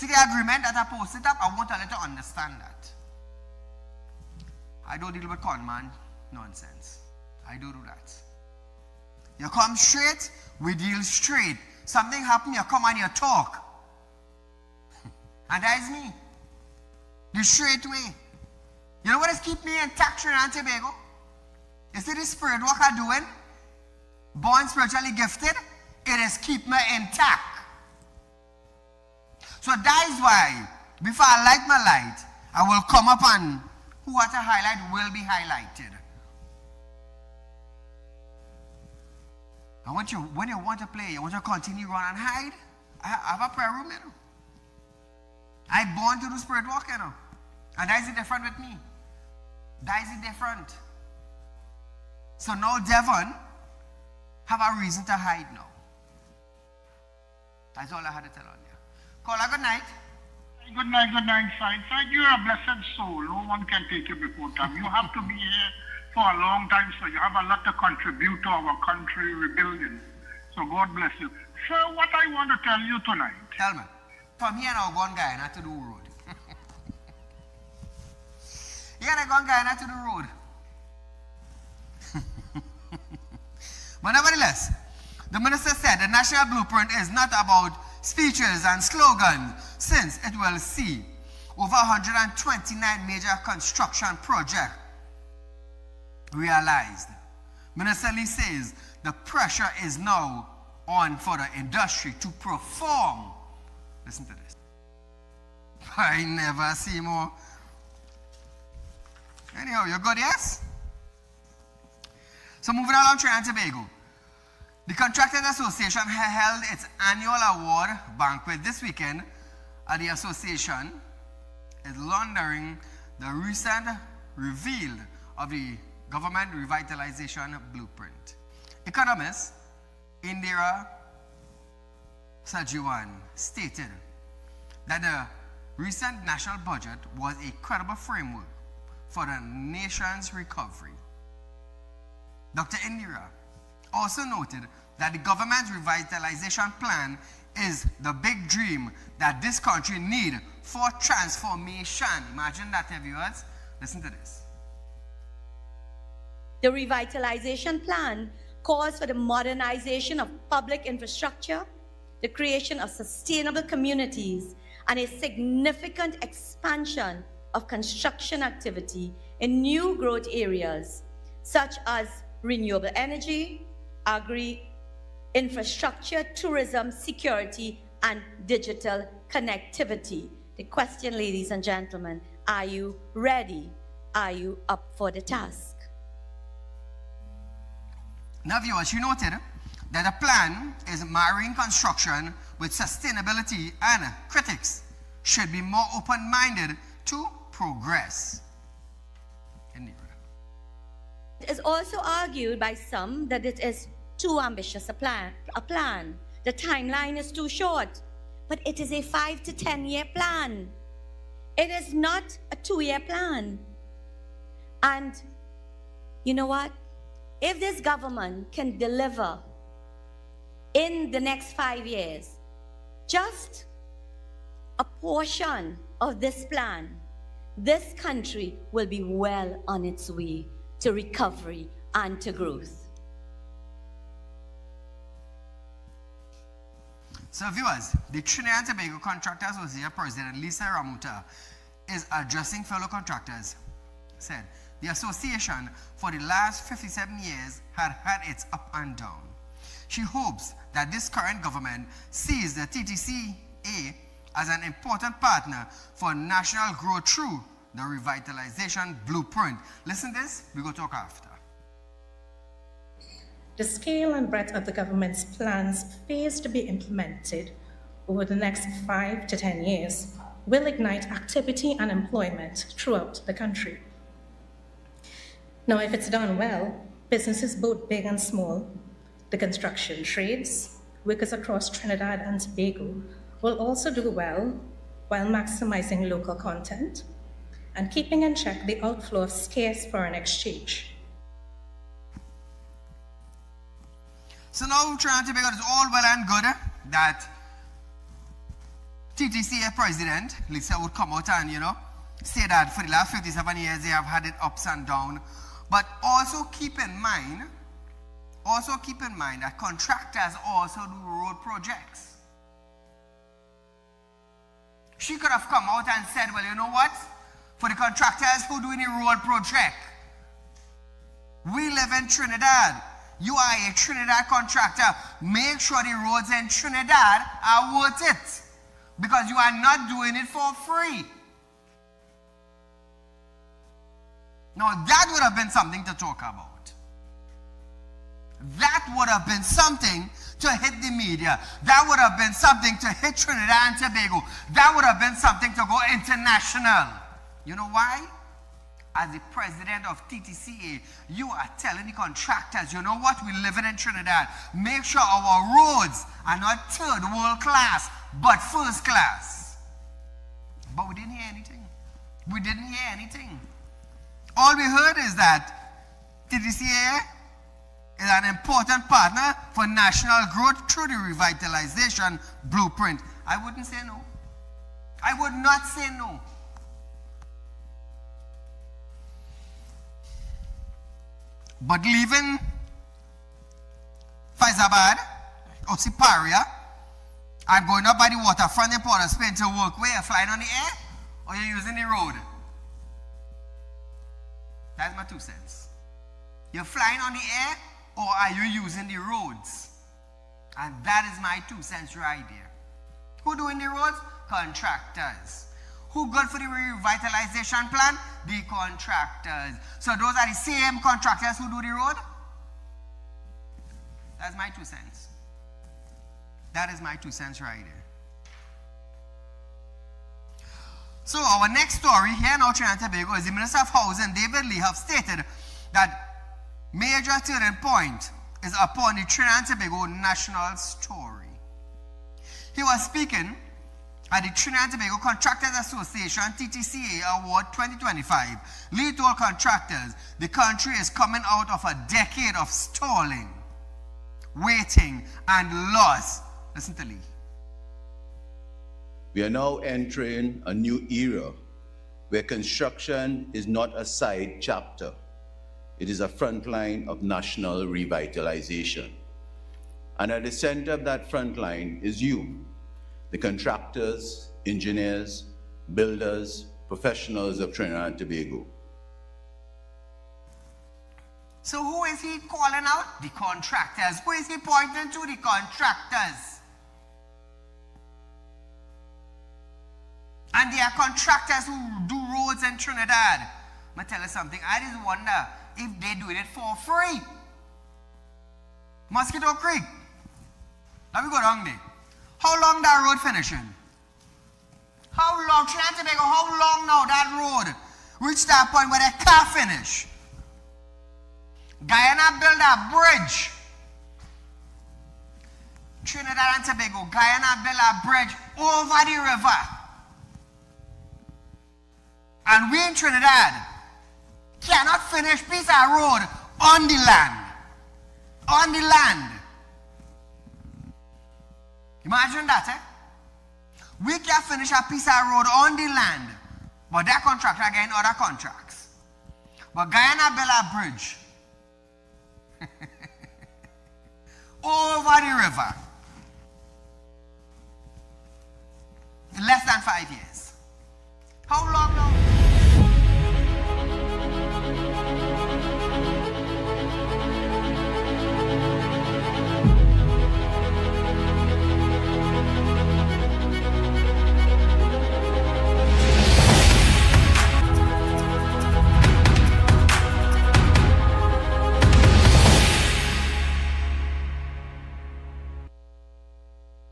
See the agreement that I posted up? I want you to understand that. I don't deal with con man nonsense. I don't do that. You come straight, we deal straight. Something happen, you come and you talk. And that is me. The straight way. You know what is keep me intact, Trinidad and Tobago? You see the spirit work I'm doing? Born spiritually gifted, it is keep me intact. So that is why, before I light my light, I will come up and who I to highlight will be highlighted. I want you, when you want to play, you want to continue run and hide, I have a prayer room, you know. I born to do spirit work, you know. And that is the different with me. That is the different. So now Devon have a reason to hide now. That's all I had to tell on you. Caller, good night. Good night, Saieed. You're a blessed soul. No one can take you before time. You have to be here for a long time, so you have a lot to contribute to our country rebuilding. So God bless you. So what I want to tell you tonight. Tell me. From here now, one guy not to do road. Here I one guy not to do road. But nevertheless, the minister said the national blueprint is not about speeches and slogans, since it will see over 129 major construction projects realized. Minister Lee says the pressure is now on for the industry to perform. Listen to this. I never see more. Anyhow, you're good, yes? So moving along, Trinidad and Tobago. The Contractors Association held its annual award banquet this weekend at the association is launching the recent reveal of the government revitalization blueprint. Economist Indira Sajiwan stated that the recent national budget was a credible framework for the nation's recovery. Dr. Indira also noted that the government's revitalization plan is the big dream that this country needs for transformation. Imagine that, viewers. Listen to this. The revitalization plan calls for the modernization of public infrastructure, the creation of sustainable communities, and a significant expansion of construction activity in new growth areas, such as renewable energy, agri-infrastructure, tourism, security, and digital connectivity. The question, ladies and gentlemen, are you ready? Are you up for the task? Now, viewers, you noted that the plan is marrying construction with sustainability, and critics should be more open-minded to progress. It is also argued by some that it is too ambitious a plan. The timeline is too short, but it is a 5 to 10 year plan. It is not a 2-year plan. And you know what? If this government can deliver in the next 5 years just a portion of this plan, this country will be well on its way to recovery and to growth. So viewers, the Trinidad and Tobago Contractors Association President Lisa Ramuta is addressing fellow contractors. Said, the association for the last 57 years had its up and down. She hopes that this current government sees the TTCA as an important partner for national growth through the revitalization blueprint. Listen to this, we go talk after. The scale and breadth of the government's plans phased to be implemented over the next 5 to 10 years will ignite activity and employment throughout the country. Now, if it's done well, businesses both big and small, the construction trades, workers across Trinidad and Tobago will also do well while maximizing local content and keeping in check the outflow of scarce foreign exchange. So now Trinidad and Tobago is all well and good that TTCA president, Lisa, would come out and, say that for the last 57 years they have had it ups and down. But also keep in mind that contractors also do road projects. She could have come out and said, well, you know what? For the contractors who do any road project, we live in Trinidad. You are a Trinidad contractor. Make sure the roads in Trinidad are worth it, because you are not doing it for free. Now that would have been something to talk about. That would have been something to hit the media. That would have been something to hit Trinidad and Tobago. That would have been something to go international. You know why? As the president of TTCA, you are telling the contractors, you know what, we live in Trinidad. Make sure our roads are not third world class, but first class. But we didn't hear anything. We didn't hear anything. All we heard is that TTCA is an important partner for national growth through the revitalization blueprint. I wouldn't say no. I would not say no. But leaving Faizabad or Siparia and going up by the waterfront in Port of Spain to work, where you're flying on the air or you're using the road? That's my 2 cents. You're flying on the air or are you using the roads? And that is my 2 cents right there. Who doing the roads? Contractors. Who good for the revitalization plan? The contractors. So those are the same contractors who do the road? That's my 2 cents. That is my 2 cents right there. So our next story here in Trinidad and Tobago is the Minister of Housing, David Lee, have stated that major turning point is upon the Trinidad and Tobago national story. He was speaking at the Trinidad and Tobago Contractors Association TTCA Award 2025. Lee told contractors the country is coming out of a decade of stalling, waiting, and loss. Listen to Lee. We are now entering a new era where construction is not a side chapter. It is a front line of national revitalization. And at the center of that front line is you, the contractors, engineers, builders, professionals of Trinidad and Tobago. So who is he calling out? The contractors. Who is he pointing to? The contractors. And there are contractors who do roads in Trinidad. I'm going to tell you something. I just wonder if they're doing it for free. Mosquito Creek. Let me go down there. How long that road finishing? How long? Trinidad and Tobago, how long now that road reached that point where they can't finish? Guyana built a bridge. Trinidad and Tobago, Guyana built a bridge over the river. And we in Trinidad cannot finish piece of road on the land. On the land. Imagine that, eh? We can finish a piece of road on the land, but that contractor getting other contracts. But Guyana built a bridge over the river in less than 5 years.